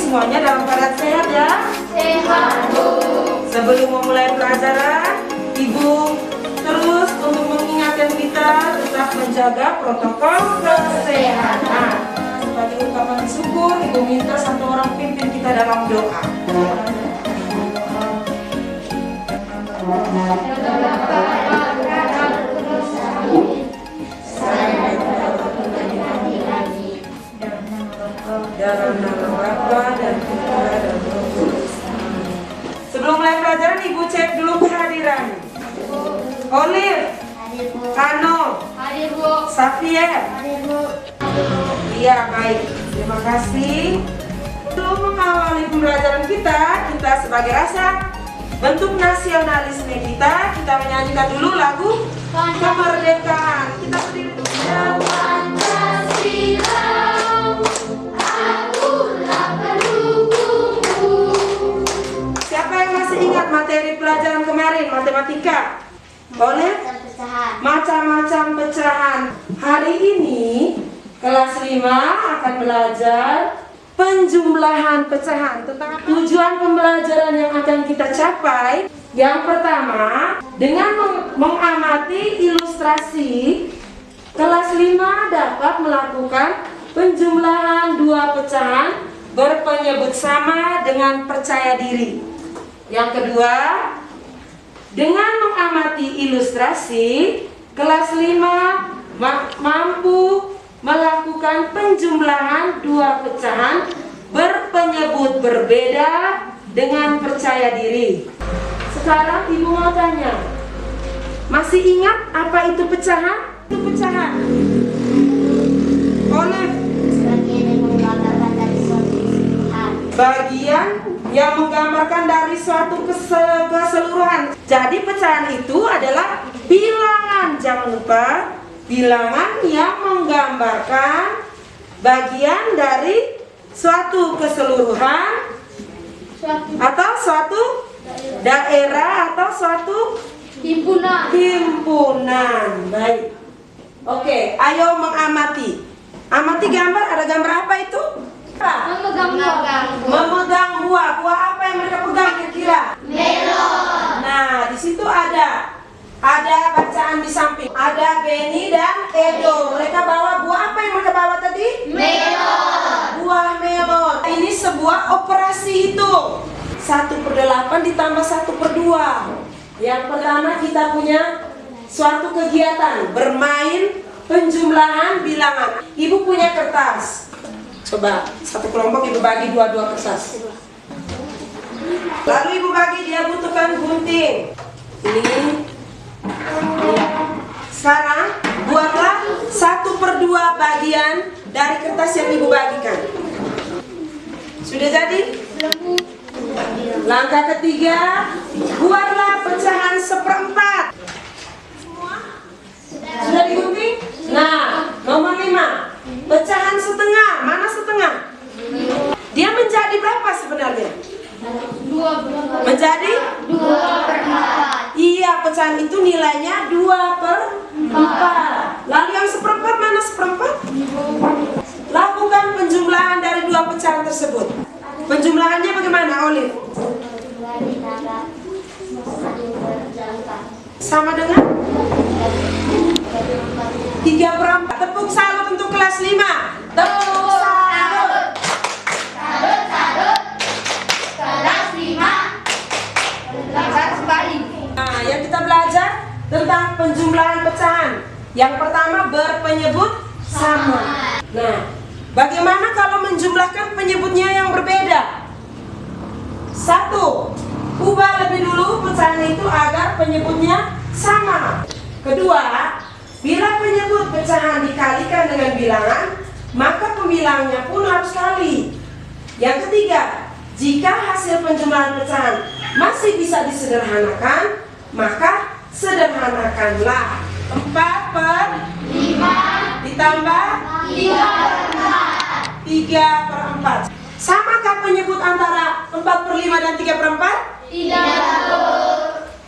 Semuanya dalam keadaan sehat ya? Sehat, Bu. Sebelum memulai pelajaran, Ibu terus untuk mengingatkan kita tetap menjaga protokol kesehatan. Sebagai ungkapan syukur, Ibu minta satu orang pimpin kita dalam doa. Dalam nama Bapa dan Putra dan Roh Kudus. Sebelum mulai pelajaran, Ibu cek dulu kehadiran. Olive, Kano, Safier. Iya, baik. Terima kasih. Sebelum mengawali pembelajaran kita sebagai rasa bentuk nasionalisme kita menyanyikan dulu lagu kemerdekaan. Kita berdiri dulu. Ingat materi pelajaran kemarin, matematika. Boleh? Macam-macam pecahan. Hari ini kelas 5 akan belajar penjumlahan pecahan. Tentang tujuan pembelajaran yang akan kita capai. Yang pertama, dengan mengamati ilustrasi, kelas 5 dapat melakukan penjumlahan dua pecahan berpenyebut sama dengan percaya diri. Yang kedua, dengan mengamati ilustrasi, kelas 5 mampu melakukan penjumlahan dua pecahan berpenyebut berbeda dengan percaya diri. Sekarang Ibu mau tanya, masih ingat apa itu pecahan? Itu pecahan. Olive. Bagian yang menggambarkan dari suatu keseluruhan. Jadi pecahan itu adalah bilangan. Jangan lupa, bilangan yang menggambarkan bagian dari suatu keseluruhan atau suatu daerah atau suatu himpunan. Baik. Oke, ayo mengamati. Amati gambar, ada gambar apa itu? Memegang buah. Buah apa yang mereka pegang kira-kira? Melon. Nah, di situ ada bacaan di samping. Ada Benny dan Edo. Mereka bawa buah apa yang mereka bawa tadi? Melon. Buah melon. Ini sebuah operasi hitung. 1/8 ditambah 1/2. Yang pertama kita punya suatu kegiatan bermain penjumlahan bilangan. Ibu punya kertas. Coba satu kelompok Ibu bagi dua kertas. Lalu Ibu bagi, dia butuhkan gunting. Ini. Sekarang buatlah 1/2 bagian dari kertas yang Ibu bagikan. Sudah jadi? Langkah ketiga, buatlah pecahan 1/4. Sudah digunting? Nah, nomor 5. Pecahan setengah. Mana setengah? Dia menjadi berapa sebenarnya? 2/4. Menjadi? 2/4. Iya, pecahan itu nilainya 2/4. Lalu yang 1/4 mana 1/4? Lakukan penjumlahan dari dua pecahan tersebut. Penjumlahannya bagaimana, Olive? Sama dengan 3/4. Tepuk salut untuk kelas 5. Tepuk salut. Salut. Kelas 5. Nah, yang kita belajar tentang penjumlahan pecahan. Yang pertama berpenyebut sama. Nah, bagaimana kalau menjumlahkan penyebutnya yang berbeda? 1. Ubah lebih dulu pecahan itu agar penyebutnya sama. Kedua, bila penyebut pecahan dikalikan dengan bilangan, maka pembilangnya pun harus kali. Yang ketiga, jika hasil penjumlahan pecahan masih bisa disederhanakan, maka sederhanakanlah. 4 per 5 ditambah 3 per 4. Samakah penyebut antara 4 per 5 dan 3 per 4? Tidak.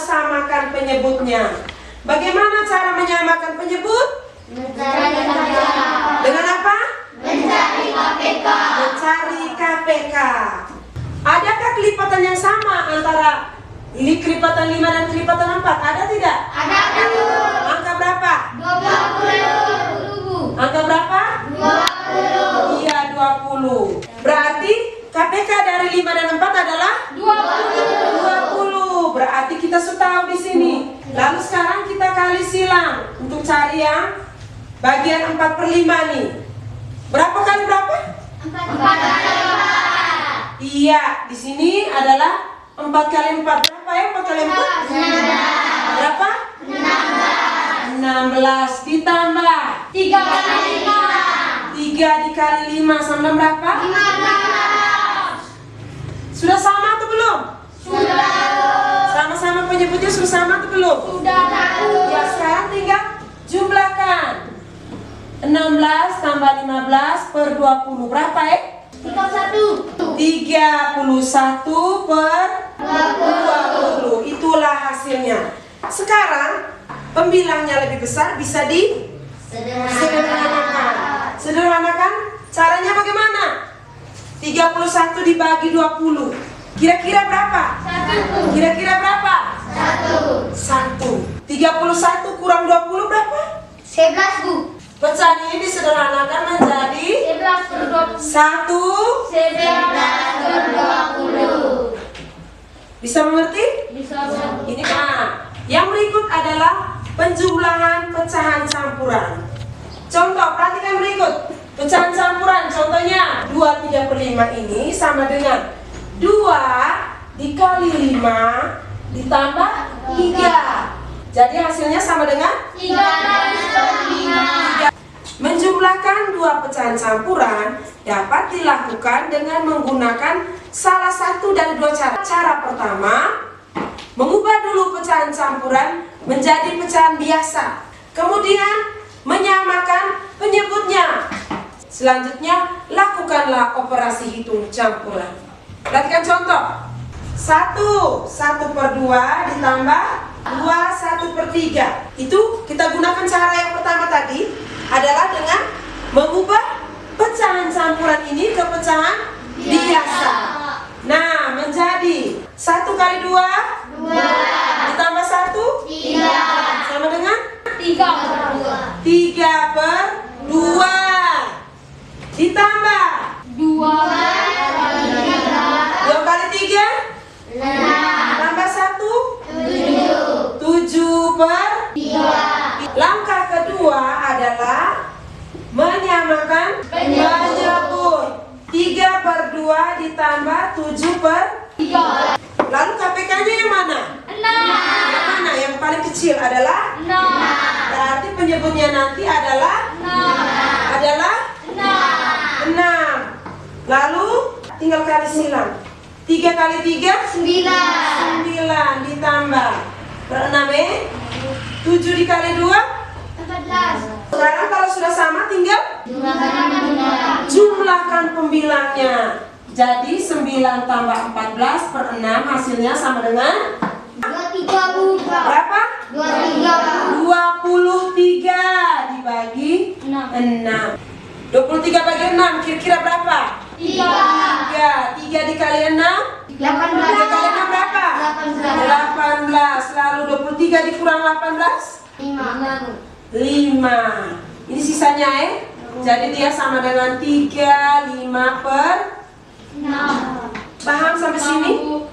Samakan penyebutnya. Bagaimana cara menyamakan penyebut? Dengan apa? Mencari KPK. Mencari KPK. Adakah kelipatan yang sama antara kelipatan 5 dan kelipatan 4? Ada tidak? Ada. Angka berapa? 20. Angka berapa? 20. Iya, 20. Berarti KPK dari 5 dan 4 adalah 20. Berarti kita sudah tahu di sini. Lalu sekarang kita kali silang untuk cari yang bagian 4 per 5 nih. Berapa kali berapa? 4 kali 4. Iya, di sini adalah 4 kali 4. Berapa ya 4 kali 4? 16. Berapa? 16 ditambah 3 kali 5. 3 dikali 5 sama berapa? 15. Sudah sama atau belum? Sudah. Sama-sama penyebutnya sudah sama atau belum? Sudah. Ya, sekarang tinggal jumlahkan. 16 tambah 15 per 20 berapa ya? 31 per 20. Itulah hasilnya. Sekarang pembilangnya lebih besar, bisa disederhanakan. Sederhanakan caranya bagaimana? 31 dibagi 20. Kira-kira berapa? 1. Kira-kira berapa? 1. 31 kurang 20 berapa? 11, Bu. Pecahan ini disederhanakan menjadi 11 per 20. 11 per 20. Bisa mengerti? Bisa. Ini yang berikut adalah penjumlahan pecahan campuran. Contoh, perhatikan berikut. Pecahan campuran, contohnya 2 3 per 5 ini sama dengan 2 dikali 5 ditambah 3. Jadi hasilnya sama dengan 3. Menjumlahkan 2 pecahan campuran dapat dilakukan dengan menggunakan salah satu dari 2 cara. Cara pertama, mengubah dulu pecahan campuran menjadi pecahan biasa. Kemudian menyamakan penyebutnya. Selanjutnya, lakukanlah operasi hitung campuran. Perhatikan contoh. 1 per 2 ditambah 2 1 per 3. Itu kita gunakan cara yang pertama tadi adalah dengan mengubah pecahan campuran ini ke pecahan biasa. Nah, menjadi 1 kali 2 ditambah 1 3 sama dengan 3 per 2 ditambah 2 kali 3 tambah 1 7 per 3. Langkah kedua adalah menyamakan penyebut. 3 per 2 ditambah 7 per 3. Lalu KPK-nya yang mana? 6. Yang mana? Yang paling kecil adalah 6. Berarti penyebutnya nanti adalah 6. Lalu tinggal kali silang. 3 kali 3 9 ditambah per 6 7 dikali 2 14. Sekarang kalau sudah sama tinggal jumlahkan pembilangnya. Jadi 9 tambah 14 per 6 hasilnya sama dengan 23. Berapa? 23 dibagi 6. 23 bagi 6 kira-kira berapa? 3 dikali 6 18. 3 kali 6 berapa? 18. Lalu 23 dikurang 18 5. Ini sisanya Jadi dia sama dengan 3 5 per 6. Paham sampai sini?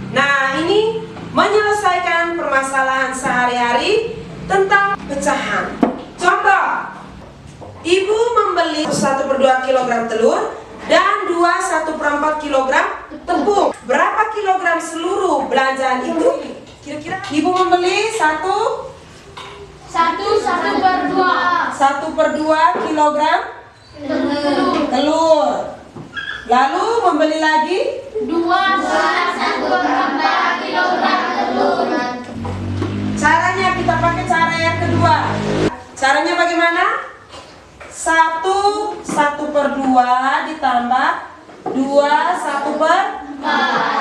Nah, ini menyelesaikan permasalahan sehari-hari tentang pecahan. Contoh, ibu membeli 1 per 2 kg telur dan 2 1 per 4 kg tepung. Berapa kilogram seluruh belanjaan itu? Kira-kira ibu membeli 1 per 2 kilogram telur. Lalu membeli lagi 2 buah 1/4 kilogram telur. Caranya kita pakai cara yang kedua. Caranya bagaimana? 1 1/2 ditambah 2 1/4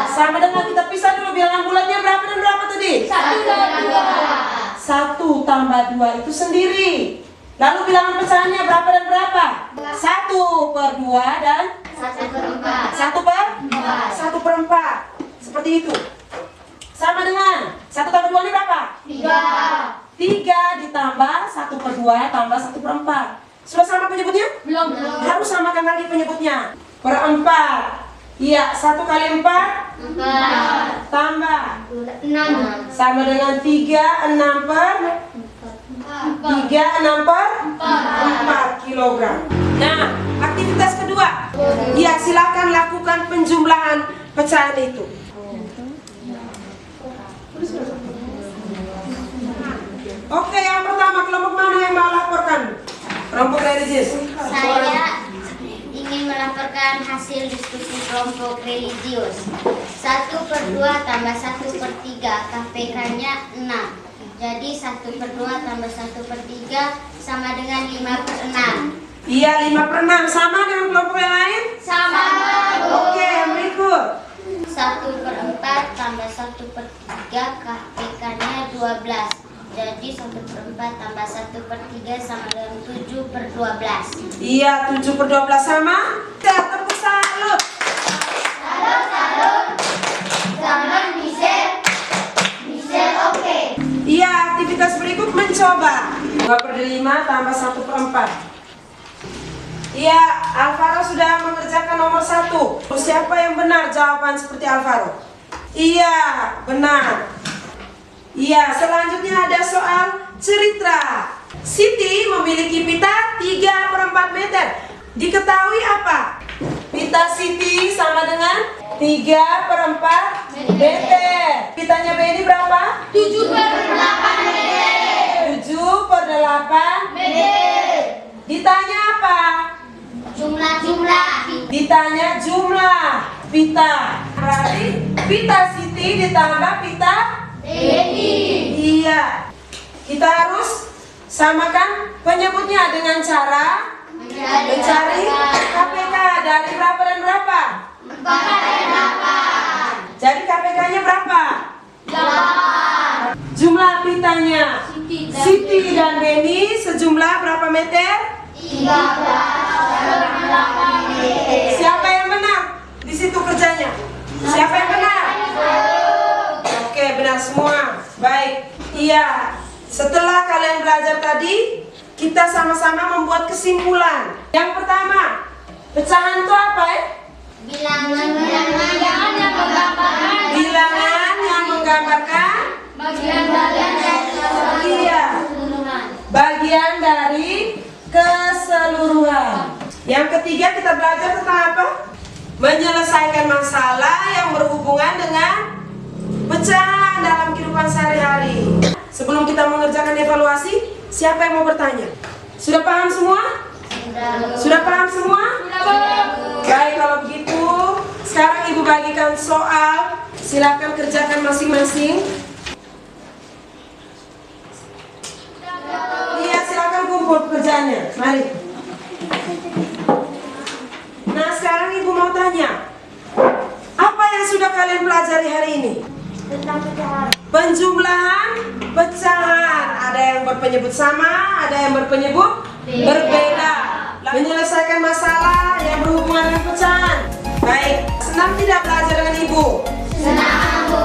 sama dengan kita pisah dulu bilangan bulatnya berapa dan berapa tadi? 1 tambah 2 itu sendiri. Lalu bilangan pecahannya berapa dan berapa? 1/2 dan 1/4 seperti itu. Sama dengan 1 tambah 2 ini berapa? 3 ditambah 1/2 tambah 1/4. Sudah sama penyebutnya? Belum. Harus samakan lagi penyebutnya. Per 4. Iya, 1 kali 4 tambah 6 sama dengan 4 kilogram. Nah, aktivitas kedua. Ya, silakan lakukan penjumlahan pecahan itu. Oke, yang pertama kelompok mana yang mau laporkan? Kelompok religius. Saya ingin melaporkan hasil diskusi kelompok religius. 1/2 tambah 1/3 KPK-nya 6. Jadi 1/2 tambah 1/3 sama dengan 5/6. Iya, 5/6 sama dengan kelompok yang lain? Sama. Oke, yang berikut. 1/4 tambah 1/3 KPK-nya 12. Jadi 1/4 tambah 1/3 sama dengan 7/12. Iya, 7/12 sama. Kita tepuk salut. Salut. Zaman Michelle oke. Iya, aktivitas berikut mencoba. 2/5 tambah 1/4. Iya, Alvaro sudah mengerjakan nomor 1. Siapa yang benar jawaban seperti Alvaro? Iya, benar. Iya, selanjutnya ada soal cerita. Siti memiliki pita 3/4 meter. Diketahui apa? Pita Siti sama dengan 3/4 meter. Pitanya Benny berapa? 7/8 meter. 7/8 meter. Ditanya apa? Jumlah. Ditanya jumlah pita. Berarti pita Siti ditambah pita Benny. Iya. Kita harus samakan penyebutnya dengan cara mencari KPK dari berapa dan berapa? 4 dan 8. Jadi KPK-nya berapa? 8. Jumlah pitanya Siti dan Benny sejumlah berapa meter? 13/8 meter. Siapa yang benar? Di situ kerjanya. Siapa yang benar? Oke, benar semua. Baik. Iya. Setelah kalian belajar tadi, kita sama-sama membuat kesimpulan. Yang pertama, pecahan itu apa ya? Bilangan yang menggambarkan Bilangan yang menggambarkan bagian-bagian dari iya, bagian dari keseluruhan. Yang ketiga, kita belajar tentang apa? Menyelesaikan masalah yang berhubungan dengan pecahan dalam kehidupan sehari-hari. Sebelum kita mengerjakan evaluasi, siapa yang mau bertanya? Sudah paham semua? Sudah paham semua? Baik, kalau begitu sekarang Ibu bagikan soal. Silakan kerjakan masing-masing. Iya, silakan kumpul pekerjaannya. Mari. Nah, sekarang Ibu mau tanya, apa yang sudah kalian pelajari hari ini? tentang pecahan. Penjumlahan pecahan. Ada yang berpenyebut sama, ada yang berpenyebut berbeda. Menyelesaikan masalah yang berhubungan dengan pecahan. Baik, senang tidak belajar dengan Ibu? Senang, Bu.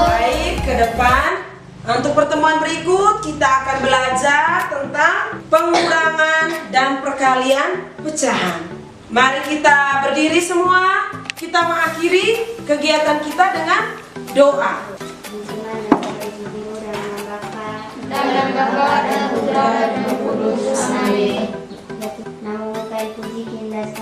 Baik, ke depan untuk pertemuan berikut kita akan belajar tentang pengurangan dan perkalian pecahan. Mari kita berdiri semua. Kita mengakhiri kegiatan kita dengan doa. Dan Bapa dan Putra dan Roh Kudus. Amin. Namo Buddhaya Puji Kindas